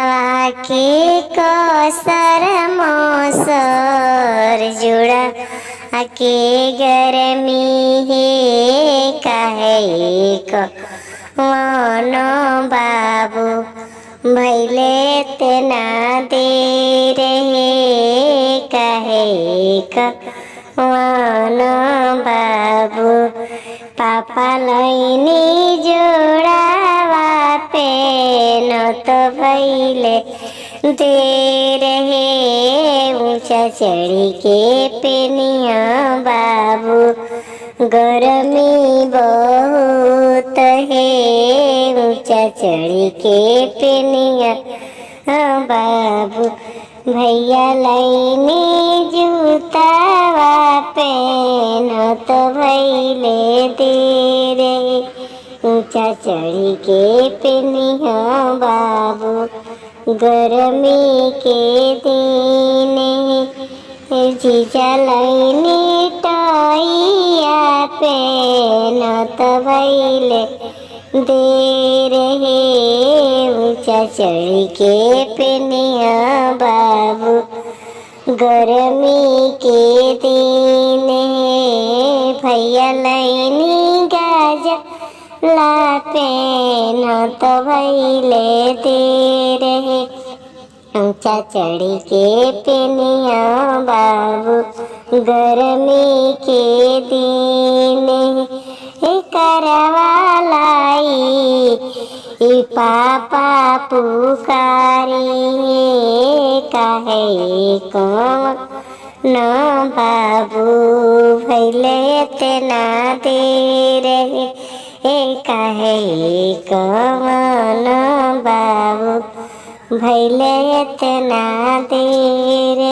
आके कसर मोसर जुड़ा आके गरमी है काहे को मनो बाबू भैले तेना दे रहे काहे को मनो बाबू पापा लैनी जोड़ावा पे न तो भैले दे रहे ऊंचा चढ़ी के पेनिया बाबू गरमी बहुत है ऊंचा चढ़ी के पेनिया बाबू भैया लैनी जूतावा पेन तो भैले दे रे ऊंचा चढ़ी के पेनिया बाबू गरमी के दिन जीजा लैनी टाइया पेन तो भैले दे रहे ऊंचा चढ़ी के पेनिया बाबू गरमी के दिन भैया लैनी गाजा ला पेन तो भैले दे रहे ऊंचा चढ़ी के पेनिया बाबू गरमी के दिन करवा लाई पापा पुकारी काहे को न बाबू भैले तेना दे रहे काहे को न बाबू भैले तेना दे